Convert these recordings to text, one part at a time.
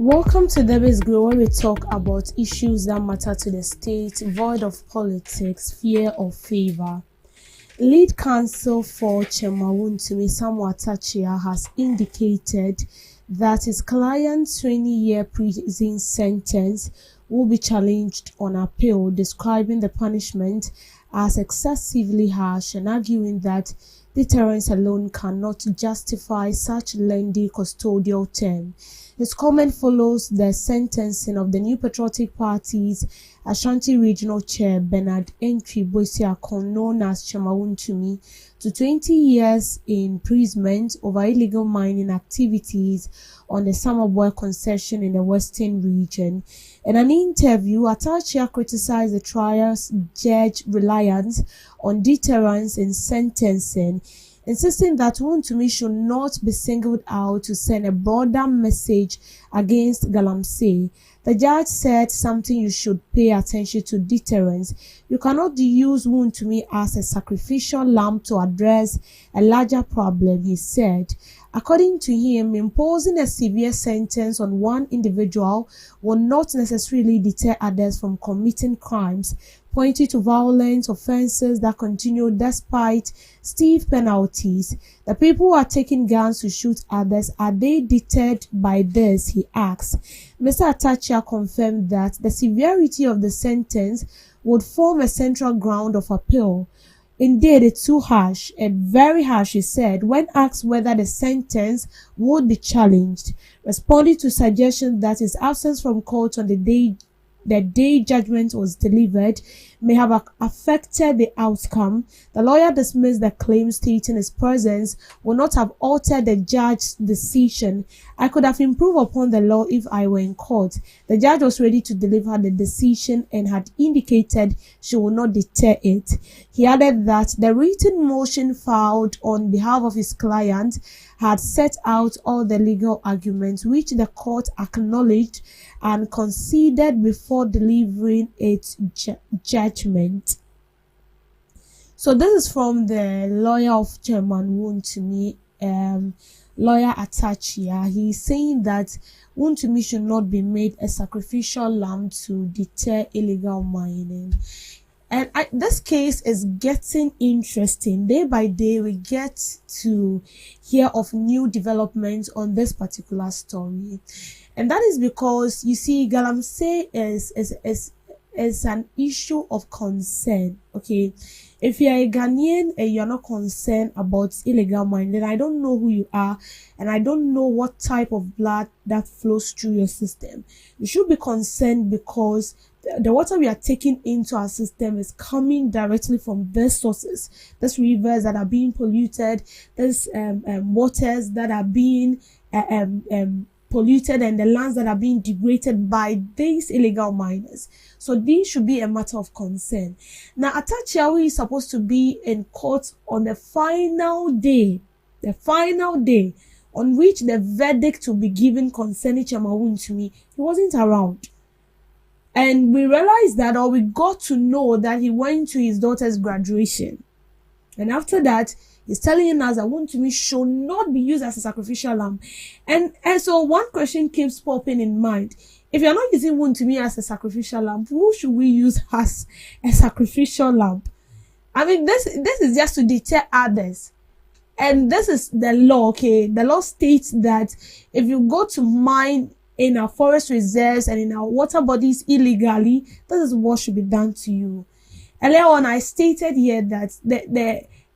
Welcome to Debbie's Glow, where we talk about issues that matter to the state, void of politics, fear or favor. Lead counsel for Chairman Wontumi, Atta Akyea, has indicated that his client's 20-year prison sentence will be challenged on appeal, describing the punishment as excessively harsh and arguing that deterrence alone cannot justify such lengthy custodial term. His comment follows the sentencing of the New Patriotic Party's Ashanti Regional Chair Bernard Entry Boisiakon, known as Chairman Wontumi, to 20 years imprisonment over illegal mining activities on the Samaboy concession in the Western region. In an interview, Atta Akyea criticized the trial's judge reliance on deterrence in sentencing, insisting that Wontumi should not be singled out to send a broader message against Galamsey. The judge said something you should pay attention to: deterrence. You cannot use Wontumi as a sacrificial lamb to address a larger problem, he said. According to him, imposing a severe sentence on one individual will not necessarily deter others from committing crimes, pointing to violent offenses that continue despite stiff penalties. The people who are taking guns to shoot others, are they deterred by this, he asked. Mr. Atta Akyea confirmed that the severity of the sentence would form a central ground of appeal. Indeed, it's too harsh, and very harsh, he said, when asked whether the sentence would be challenged. Responding to suggestions that his absence from court on the day judgment was delivered may have affected the outcome, the lawyer dismissed the claim, stating his presence would not have altered the judge's decision. I could have improved upon the law if I were in court. The judge was ready to deliver the decision and had indicated she would not deter it. He added that the written motion filed on behalf of his client had set out all the legal arguments which the court acknowledged and considered before delivering its judgment. So this is from the lawyer of Chairman Wontumi, lawyer Atta Akyea. He's saying that Wontumi should not be made a sacrificial lamb to deter illegal mining. And this case is getting interesting. Day by day, we get to hear of new developments on this particular story. And that is because, you see, Galamsey is an issue of concern, okay? If you're a Ghanaian and you're not concerned about illegal mining, then I don't know who you are, and I don't know what type of blood that flows through your system. You should be concerned because the water we are taking into our system is coming directly from these sources, these rivers that are being polluted, these waters that are being polluted, and the lands that are being degraded by these illegal miners. So these should be a matter of concern. Now, Atta Akyea is supposed to be in court on the final day on which the verdict will be given concerning Chairman Wontumi. He wasn't around. And we realized that, or we got to know that he went to his daughter's graduation. And after that, he's telling us that Wontumi should not be used as a sacrificial lamb. And so one question keeps popping in mind. If you're not using Wontumi as a sacrificial lamb, who should we use as a sacrificial lamb? I mean, this is just to deter others. And this is the law, okay? The law states that if you go to mine in our forest reserves and in our water bodies illegally, this is what should be done to you. Earlier on, I stated here that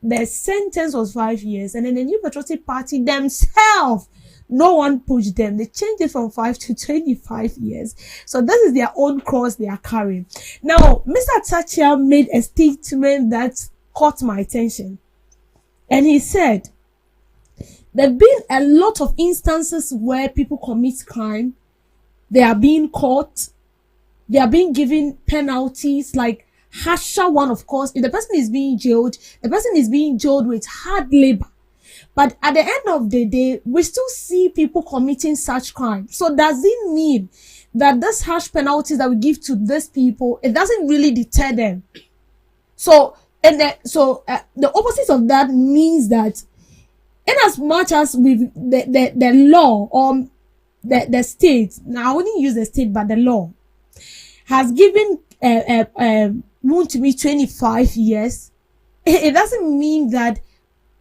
the sentence was 5 years, and then the New Patriotic Party themselves, no one pushed them. They changed it from 5 to 25 years. So this is their own cross they are carrying. Now, Mr. Atta Akyea made a statement that caught my attention. And he said, there have been a lot of instances where people commit crime. They are being caught. They are being given penalties, like harsher one, of course. If the person is being jailed, the person is being jailed with hard labor. But at the end of the day, we still see people committing such crimes. So does it mean that this harsh penalties that we give to these people, it doesn't really deter them? So the opposite of that means that in as much as the law, the state, now I wouldn't use the state, but the law has given Wontumi 25 years, it doesn't mean that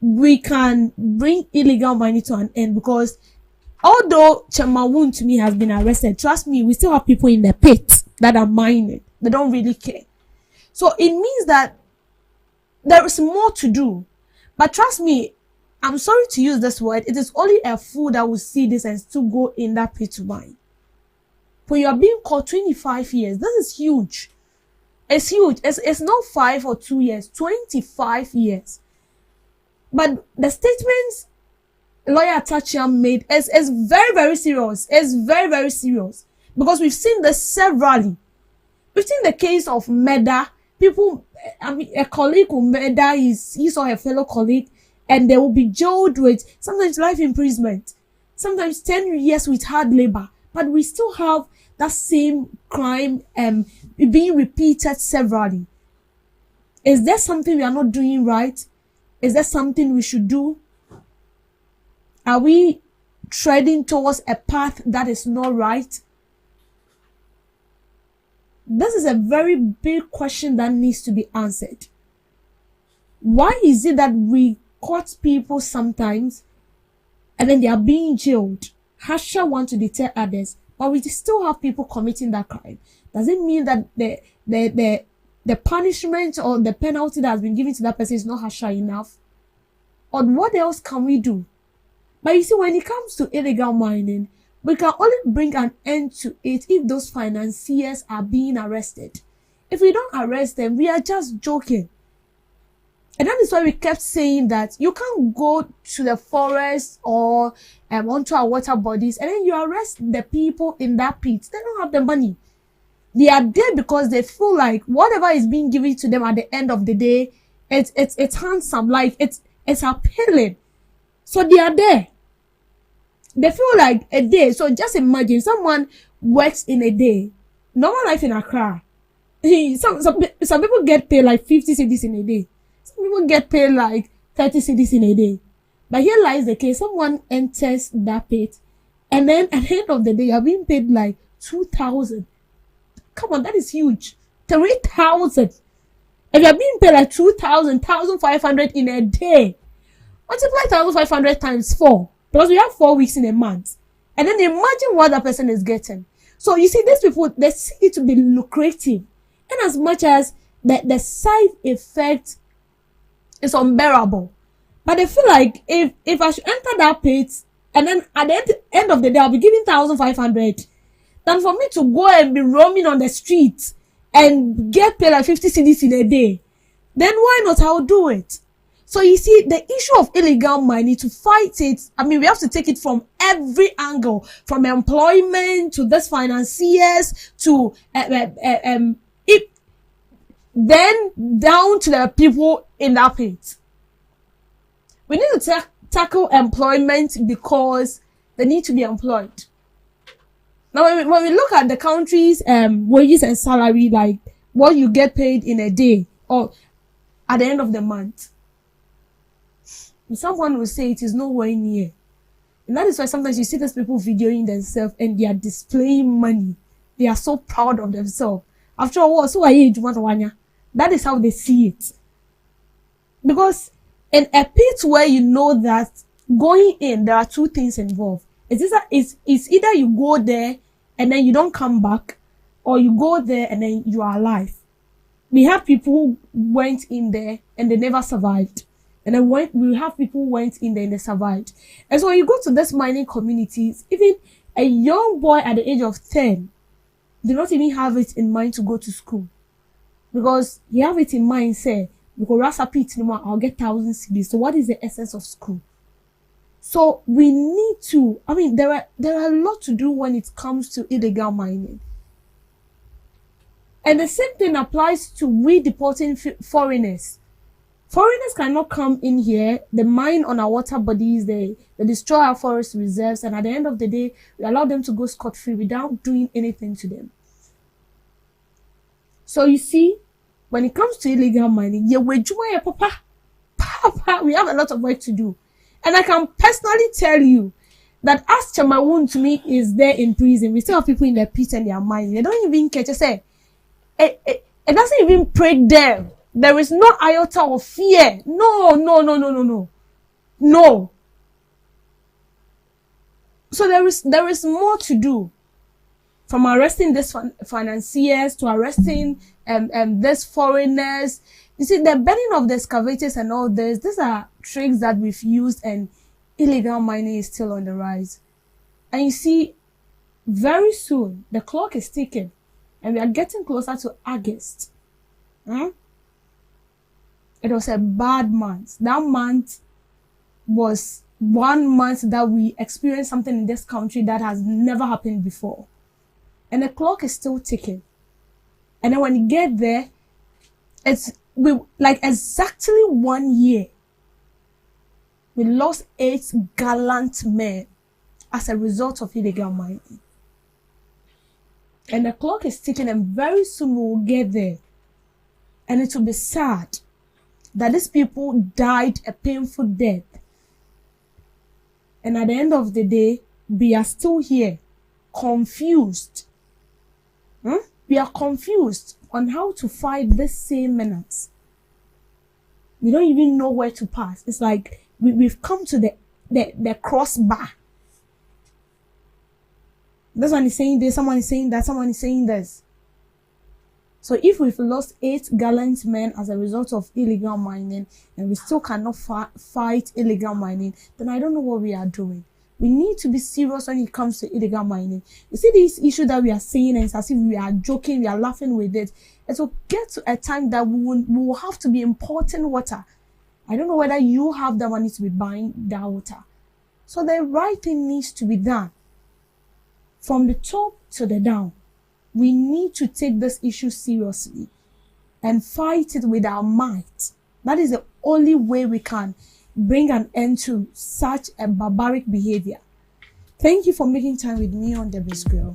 we can bring illegal mining to an end, because although Chairman Wontumi has been arrested, trust me, we still have people in the pit that are mining. They don't really care. So it means that there is more to do. But trust me, I'm sorry to use this word, it is only a fool that will see this and still go in that pit to mine. When you are being caught 25 years, this is huge. It's huge. It's not 5 or 2 years, 25 years. But the statements lawyer Atta Akyea made is very, very serious. It's very, very serious. Because we've seen this severally. We've seen the case of murder. People, a colleague will murder his or her fellow colleague, and they will be jailed with sometimes life imprisonment, sometimes 10 years with hard labor. But we still have that same crime being repeated severally. Is there something we are not doing right? Is there something we should do? Are we treading towards a path that is not right? This is a very big question that needs to be answered. Why is it that we caught people sometimes and then they are being jailed? Harsher want to deter others, but we still have people committing that crime. Does it mean that the punishment or the penalty that has been given to that person is not harsher enough? Or what else can we do? But you see, when it comes to illegal mining, we can only bring an end to it if those financiers are being arrested. If we don't arrest them, we are just joking. And that is why we kept saying that you can't go to the forest or onto our water bodies and then you arrest the people in that pit. They don't have the money. They are there because they feel like whatever is being given to them at the end of the day, it's handsome, like it's appealing. So they are there. They feel like a day. So just imagine someone works in a day. Normal life in Accra. Some people get paid like 50 cedis in a day. Some people get paid like 30 cedis in a day. But here lies the case. Someone enters that pit, and then at the end of the day, you're being paid like 2,000. Come on, that is huge. 3,000. If you're being paid like 2,000, 1,500 in a day, multiply 1,500 times 4. Because we have 4 weeks in a month. And then imagine what that person is getting. So you see, these people, they see it to be lucrative. And as much as the side effect is unbearable. But they feel like if I should enter that pit, and then at the end of the day, I'll be giving 1,500, then for me to go and be roaming on the streets and get paid like 50 cedis in a day, then why not? I'll do it. So you see, the issue of illegal mining, to fight it, I mean, we have to take it from every angle, from employment to these financiers to then down to the people in that pit. We need to tackle employment because they need to be employed. Now, when we look at the country's wages and salary, like what you get paid in a day or at the end of the month, someone will say it is nowhere near. And that is why sometimes you see these people videoing themselves and they are displaying money. They are so proud of themselves. After all, so that is how they see it. Because in a pit where you know that going in, there are two things involved. It's either you go there and then you don't come back, or you go there and then you are alive. We have people who went in there and they never survived. And then we have people who went in there and they survived. And so when you go to these mining communities, even a young boy at the age of 10 did not even have it in mind to go to school. Because he have it in mind, say, because Rasa Pit anymore, I'll get 1,000 cedis. So what is the essence of school? So we need to, I mean, there are a lot to do when it comes to illegal mining. And the same thing applies to we deporting foreigners. Foreigners cannot come in here, they mine on our water bodies, they destroy our forest reserves, and at the end of the day, we allow them to go scot-free without doing anything to them. So you see, when it comes to illegal mining, we have a lot of work to do. And I can personally tell you that as Wontumi is there in prison, we still have people in their pit and their mind. They don't even catch. Say it doesn't even break them. There is no iota of fear. No. So there is more to do. From arresting these financiers to arresting these foreigners. You see, the burning of the excavators and all this, these are tricks that we've used, and illegal mining is still on the rise. And you see, very soon, the clock is ticking, and we are getting closer to August. It was a bad month. That month was 1 month that we experienced something in this country that has never happened before. And the clock is still ticking. And then when you get there, like exactly 1 year, we lost 8 gallant men as a result of illegal mining. And the clock is ticking, and very soon we will get there. And it will be sad that these people died a painful death. And at the end of the day, we are still here, confused. We are confused on how to fight this same menace. We don't even know where to pass. It's like we've come to the crossbar. This one is saying this, someone is saying that, someone is saying this. So if we've lost 8 gallant men as a result of illegal mining, and we still cannot fight illegal mining, then I don't know what we are doing. We need to be serious when it comes to illegal mining. You see this issue that we are saying, and it's as if we are joking, we are laughing with it. It will get to a time that we will have to be importing water. I don't know whether you have the money to be buying that water. So the right thing needs to be done. From the top to the down, we need to take this issue seriously and fight it with our might. That is the only way we can bring an end to such a barbaric behavior. Thank you for making time with me on The Biz Girl.